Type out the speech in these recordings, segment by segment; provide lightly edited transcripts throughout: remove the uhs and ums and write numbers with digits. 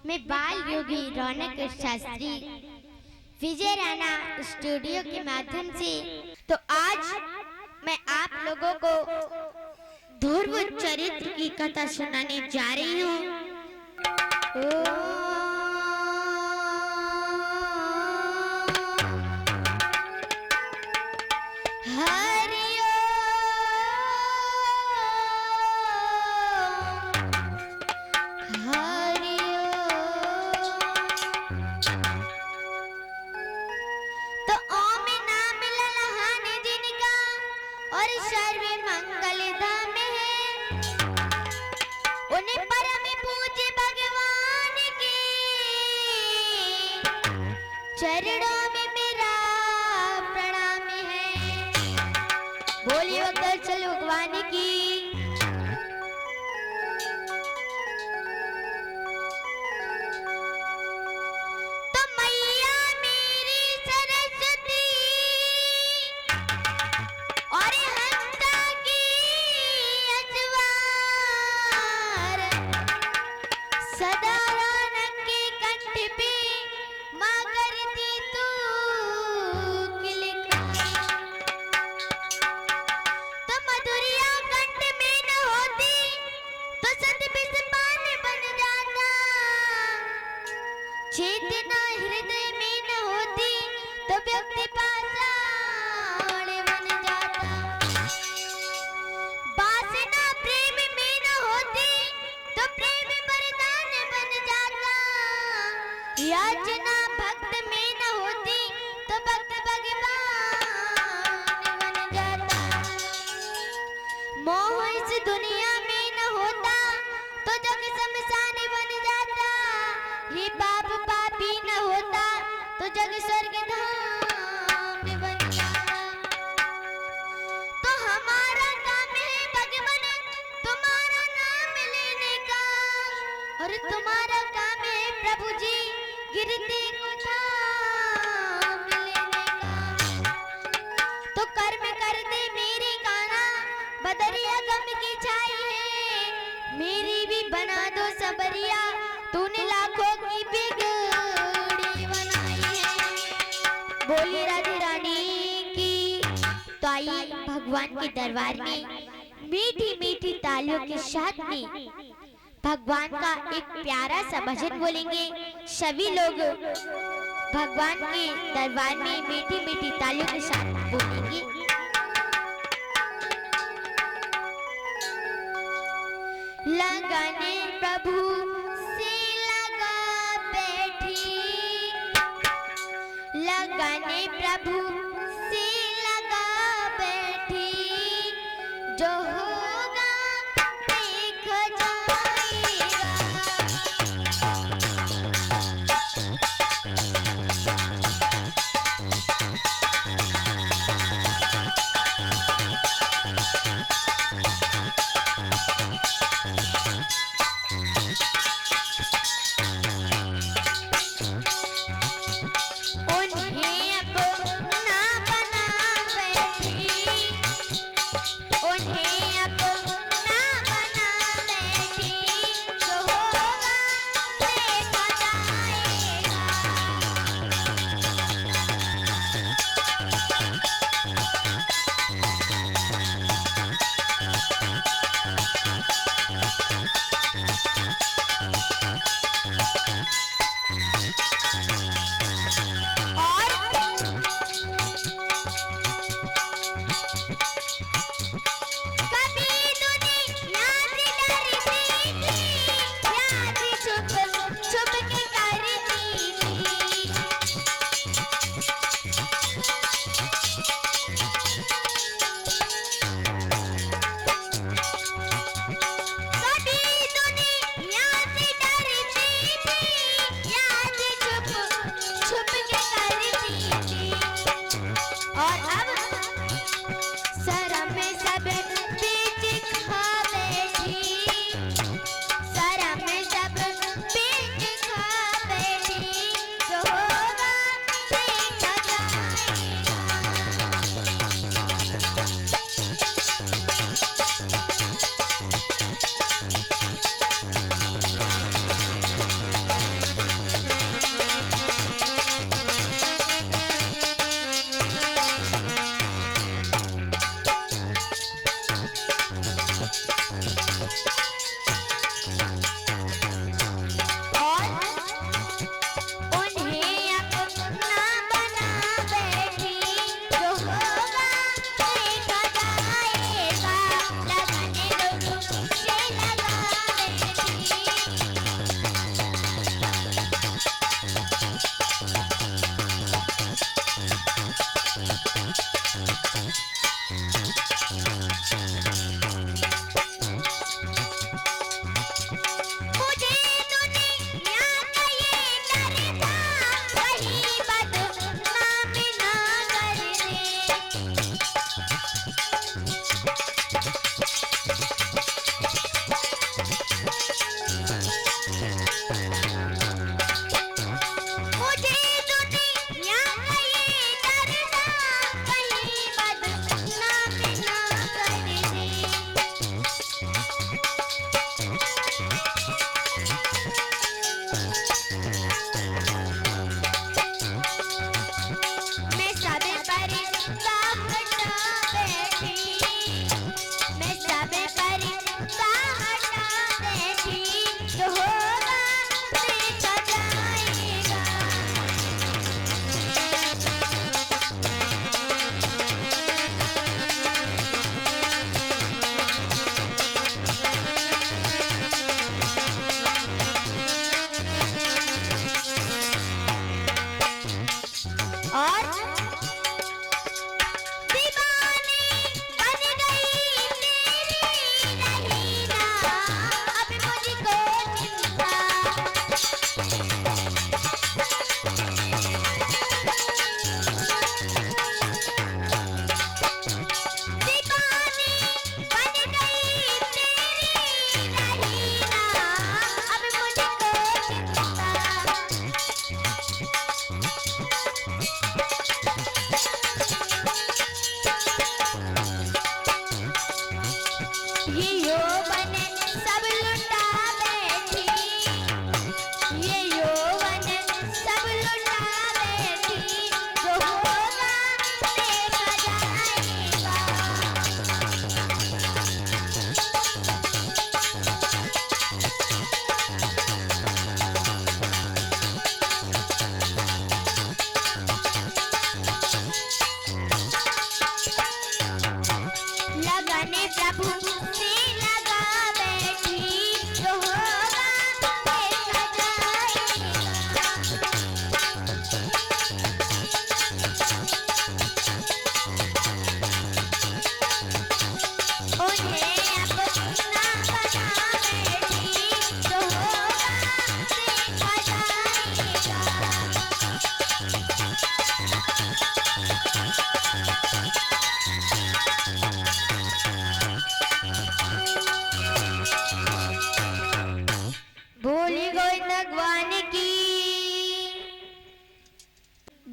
मैं बाल योगी रौनक शास्त्री विजय राणा स्टूडियो के माध्यम से तो आज मैं आप लोगों को ध्रुव चरित्र की कथा सुनाने जा रही हूँ। चरणों में मेरा प्रणाम है। बोलिए वत्सल भगवान की। तो मैया मेरी सरस्वती और हंसा की अजवार सदा रौनक के कंठ पे माँ चेतना हृदय में न होती तो व्यक्ति पाषाण बन जाता। वासना प्रेम में न होती तो प्रेम वरदान बन जाता। याचना भक्त में न होती तो भक्त भगवान बन जाता। मोह इस दुनिया में न होता तो जग शमशान बन जाता। ये पाप पापी न होता तो जग स्वर्ग धाम बन जाता। तो हमारा काम है भगवान तुम्हारा नाम लेने का और तुम्हारा काम है प्रभु जी गिरते को थाम लेने का। तो कर्म कर दे मेरे गाना बदरिया गम की छाई है। मेरी भी बना दो सबरिया तूने लाखों की बिगड़ी बनाई है। बोली राधे रानी की। तो आइए भगवान के दरबार में मीठी मीठी तालियों के साथ में भगवान का एक प्यारा सा भजन बोलेंगे। सभी लोग भगवान के दरबार में मीठी मीठी तालियों के साथ बोलेंगे। लगाने प्रभु लगाने प्रभु से लगा बैठी जो होगा देख जाएगा।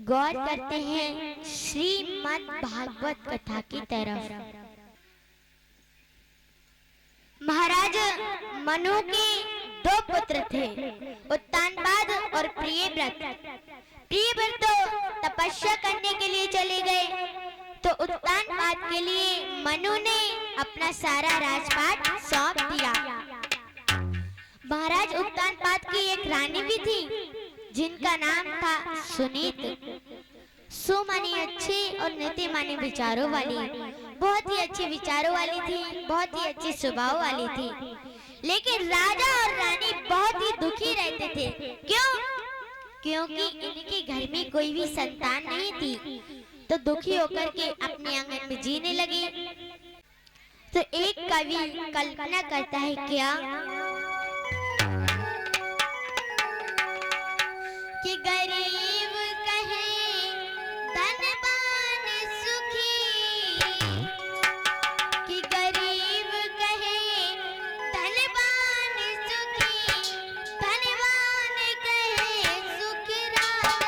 गौर करते हैं श्रीमद् भागवत कथा की तरफ। महाराज मनु के दो पुत्र थे, उत्तानपाद और प्रियव्रत। प्रियव्रत तो तपस्या करने के लिए चले गए, तो उत्तानपाद के लिए मनु ने अपना सारा राजपाट सौंप दिया। महाराज उत्तानपाद की एक रानी भी थी जिनका नाम था सुनीत। सुमानी अच्छी और नीतिमानी विचारों वाली, बहुत ही अच्छे विचारों वाली थी, बहुत ही अच्छे स्वभाव वाली थी। लेकिन राजा और रानी बहुत ही दुखी रहते थे। क्यों? क्योंकि इनके घर में कोई भी संतान नहीं थी, तो दुखी होकर के अपने आंगन में जीने लगे। तो एक कवि कल्पना करता है क्या कि गरीब कहे धनवान सुखी, कि गरीब कहे धनवान सुखी, धनवान कहे सुख राजा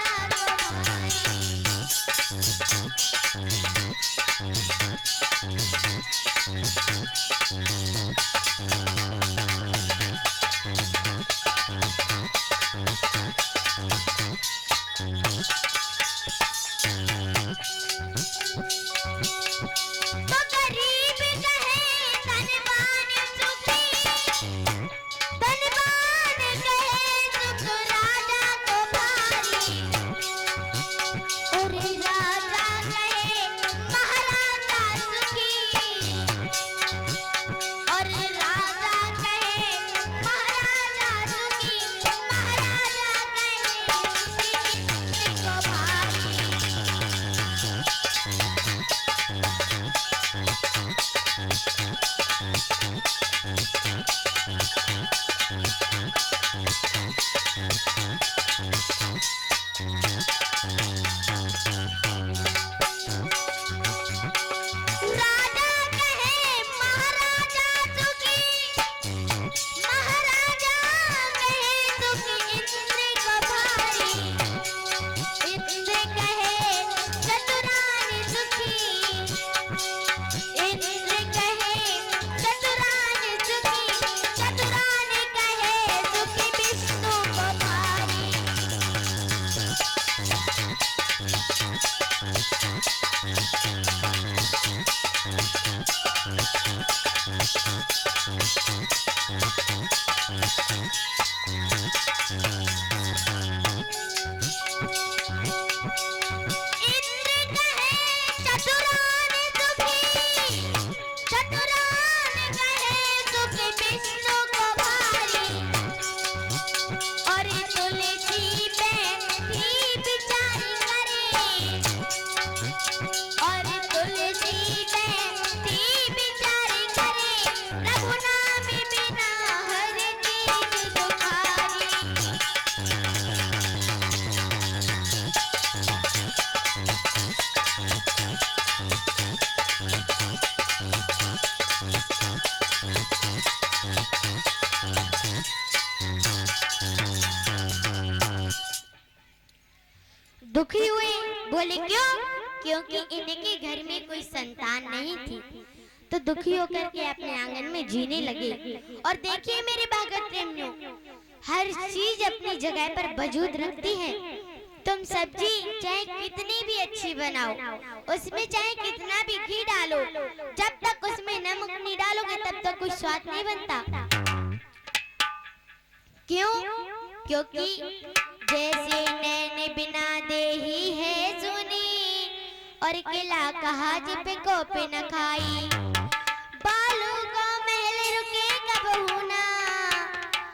दुखी हुए। बोले क्यों? क्योंकि इनके घर में कोई संतान नहीं थी, तो दुखी होकर के अपने आंगन में जीने लगे। और देखिए मेरे भागवत प्रेमियों, हर चीज अपनी जगह पर वजूद रखती है। तुम सब्जी चाहे कितनी भी अच्छी बनाओ, उसमें चाहे कितना भी घी डालो, जब तक उसमें नमक नहीं डालोगे तब तक कोई स्वाद नहीं बनता। क्यों? क्योंकि जैसे नैन बिना देही है सुनी, और किला कहा जिप को पे न खाई, बालू को महल रुके कब होना,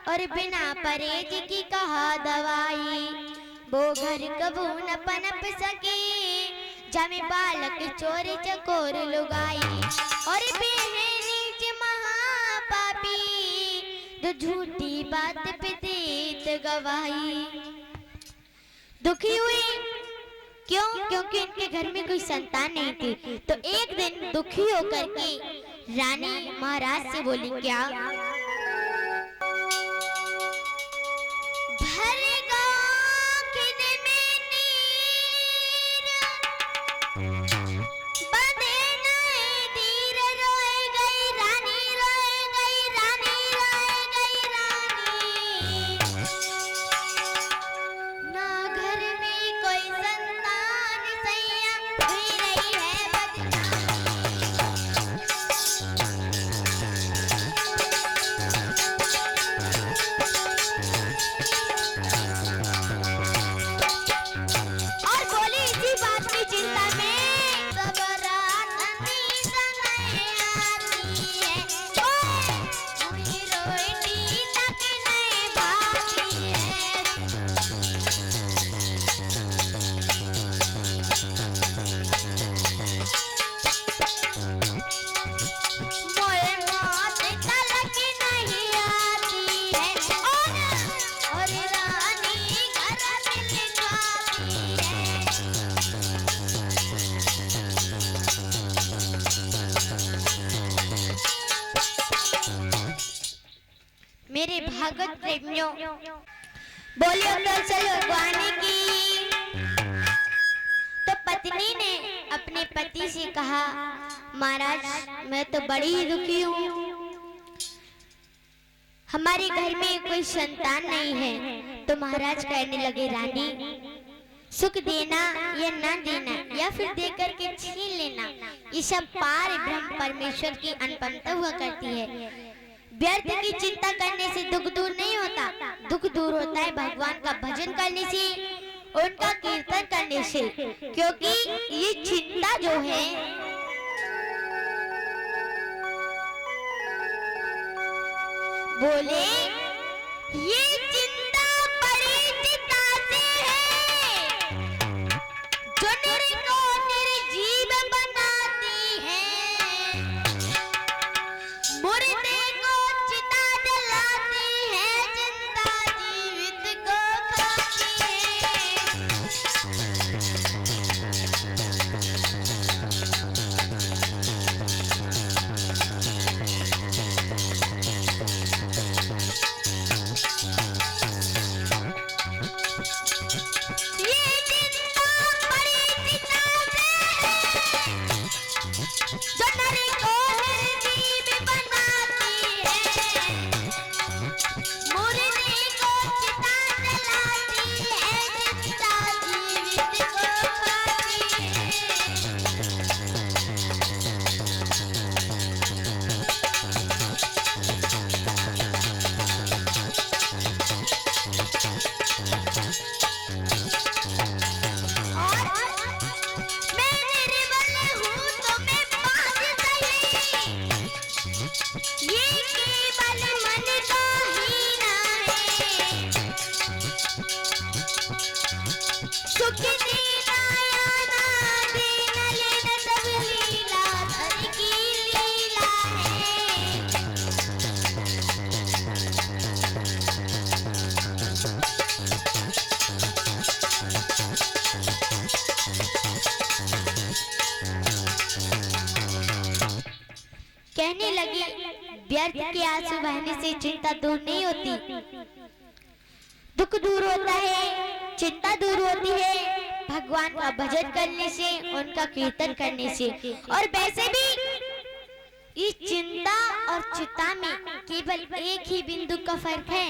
और बिना परहेज की कहा दवाई, वो घर कबू न पनप सके, जमे बालक चोर चकोर लुगाई, और बेहनीच महापापी, जो झूठी बात पे देत गवाही। दुखी हुई। क्यों? क्योंकि इनके घर में कोई संतान नहीं थी। तो एक दिन दुखी होकर के रानी महाराज से बोली क्या? भर गाँव किन में नीर भागवत प्रेमियों, बोलियो कौशल भगवान की। तो पत्नी ने अपने पति से कहा, महाराज मैं तो बड़ी ही दुखी हूँ, हमारे घर में कोई संतान नहीं है। तो महाराज कहने लगे, रानी सुख देना या ना देना या फिर देकर के छीन लेना, ये सब पार ब्रह्म परमेश्वर की अनपनता हुआ करती है। व्यर्थ की चिंता करने से दुख दूर नहीं होता, दुख दूर होता है भगवान का भजन करने से, उनका कीर्तन करने से। क्योंकि ये चिंता जो है बोले, ये चिंता बड़ी चिंता से है, जो को निर्जीव बनाती है, मुर्दे को चिता जलाती है, चिंता जीवित को खाती है। कहने लगी, व्यर्थ के आंसू बहने से चिंता दूर नहीं होती, दुख दूर होता है, चिंता दूर होती है भगवान का भजन करने से, उनका कीर्तन करने से। और वैसे भी इस चिंता और चिता में केवल एक ही बिंदु का फर्क है।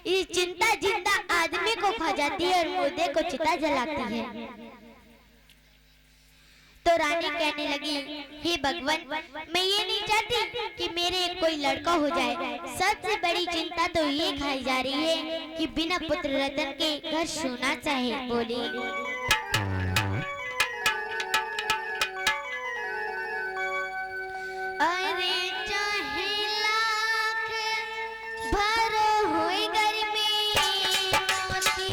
ये चिंता जिंदा आदमी को खा जाती है और मुर्दे को चिता जलाती है। तो रानी कहने लगी, हे भगवान, मैं ये नहीं चाहती कि मेरे कोई लड़का हो जाए, सबसे बड़ी चिंता तो ये खाई जा रही है कि बिना पुत्र रतन के घर सोना चाहे। बोली, अरे चाहे लाख भरो होए घर में मोती,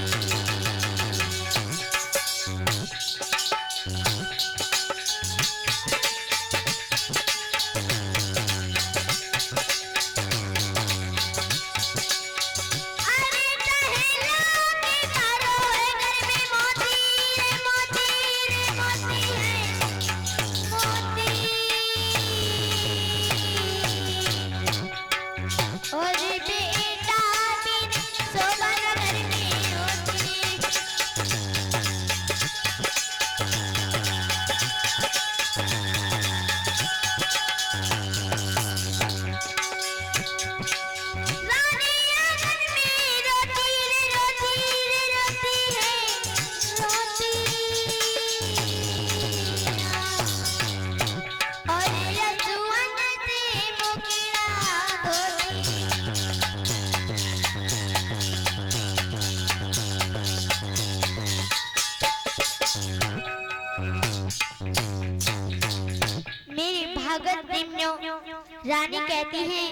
रानी कहती है,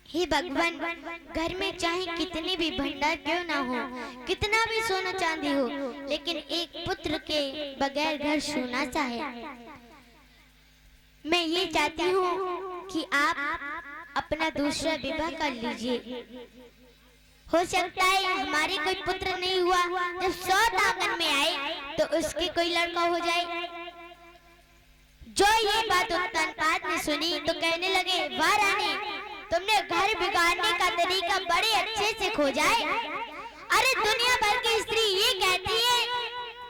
हे भगवान, घर में चाहे कितने भी भंडार क्यों ना हो, कितना भी सोना चांदी हो, लेकिन एक पुत्र के बगैर घर सोना चाहे। मैं ये चाहती हूँ कि आप अपना दूसरा विवाह कर लीजिए। हो सकता है हमारे कोई पुत्र नहीं हुआ, जब 100 आंगन में आए तो उसके कोई लड़का हो जाए। जो ये बात उत्तानपाद ने सुनी तो कहने लगे, वाह रानी, तुमने घर बिगाड़ने का तरीका बड़े अच्छे से खोजा है। अरे दुनिया भर की स्त्री ये कहती है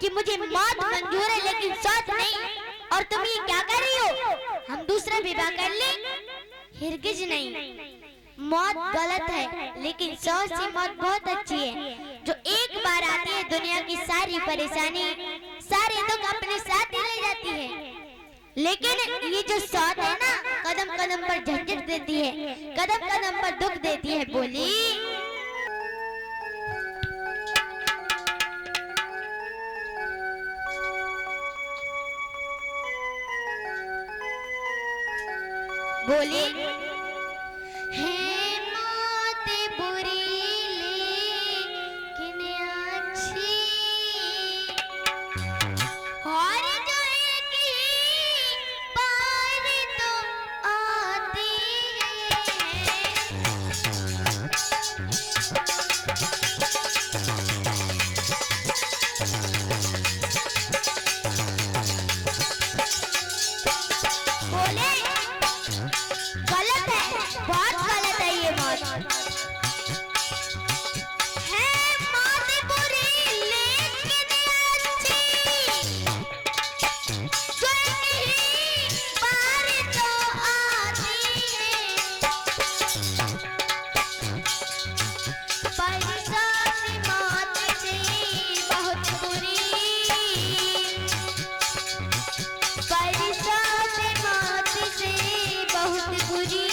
कि मुझे मौत मंजूर है लेकिन सौत नहीं, और तुम ये क्या कर रही हो? हम दूसरा विवाह कर ले? हिरगिज नहीं, मौत गलत है लेकिन सौत से मौत बहुत अच्छी है, जो एक बार आती है दुनिया की सारी परेशानी सारे दुख अपने साथ ही ले जाती है। लेकिन ये जो सौत है ना, कदम कदम पर झंझट देती है, कदम कदम पर दुख देती है। बोली बोली है मौत बुरी लेकिन अच्छी, और जो एक ही बार तो आती है। बोले गलत है, बहुत गलत है ये मौत। है मौत बुरी लेकिन अच्छी, जो एक बार तो आती है। परेशानी मौत से बहुत बुरी, परेशानी मौत से बहुत बुरी,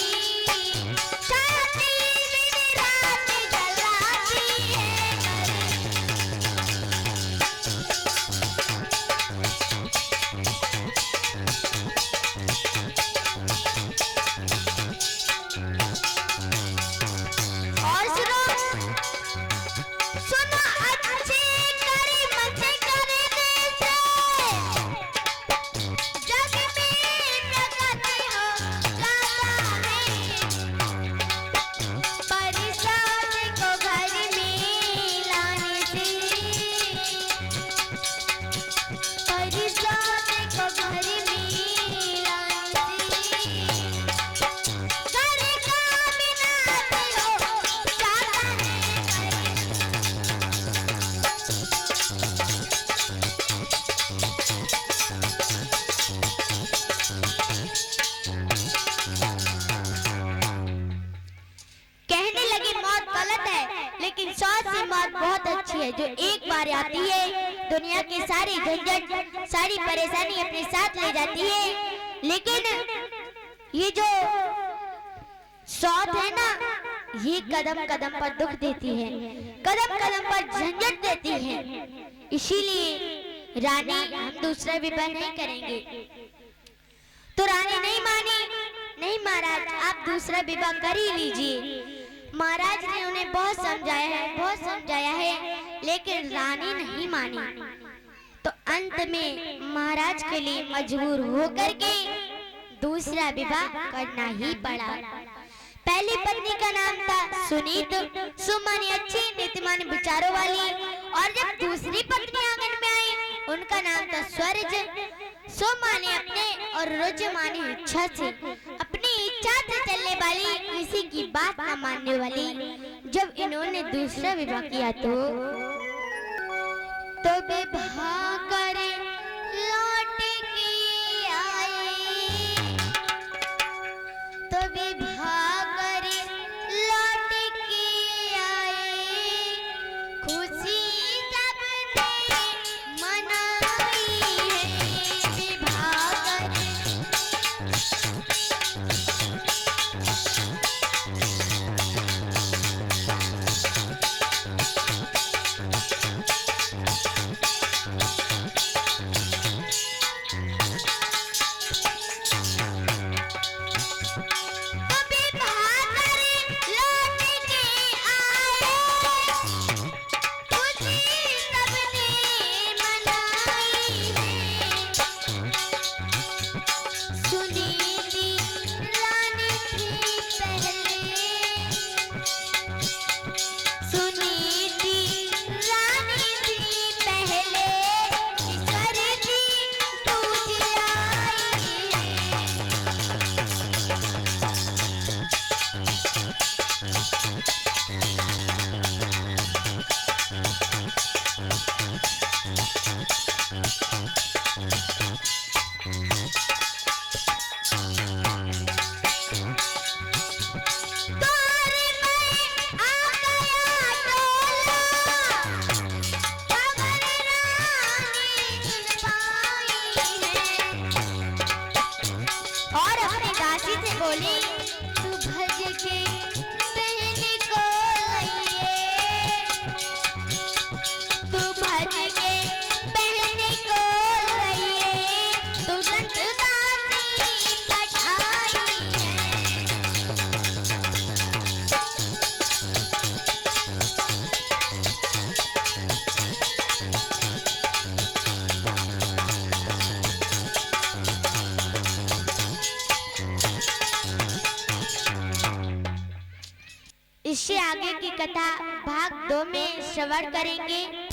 लेकिन सौत से मौत बहुत अच्छी है, जो एक बार आती है दुनिया की सारी झंझट सारी परेशानी अपने साथ ले जाती है। लेकिन ये जो सौत है ना, ये कदम कदम पर दुख देती है, कदम कदम पर झंझट देती है। इसीलिए रानी हम दूसरा विवाह नहीं करेंगे। तो रानी नहीं मानी, नहीं महाराज आप दूसरा विवाह कर ही लीजिए। महाराज ने उन्हें बहुत समझाया है, बहुत समझाया है, लेकिन रानी नहीं मानी। तो अंत में महाराज के लिए मजबूर होकर के दूसरा विवाह करना ही पड़ा। पहली पत्नी का नाम था सुनीत, सुमनी अच्छी नीतिमान विचारों वाली, और जब दूसरी पत्नी आंगन में आई उनका नाम था स्वर्ज। सुमनी अपने और रुजमानी इच्छा से, अपनी इच्छा से चलने वाली, किसी की बात न मानने वाली। जब इन्होंने दूसरा विवाह किया तो विवाह करे लौट के आए, तो विवाह करे लौट के आए, खुशी सबने मनाई है। विवाह करे इससे आगे की कथा भाग 2 में श्रवण करेंगे।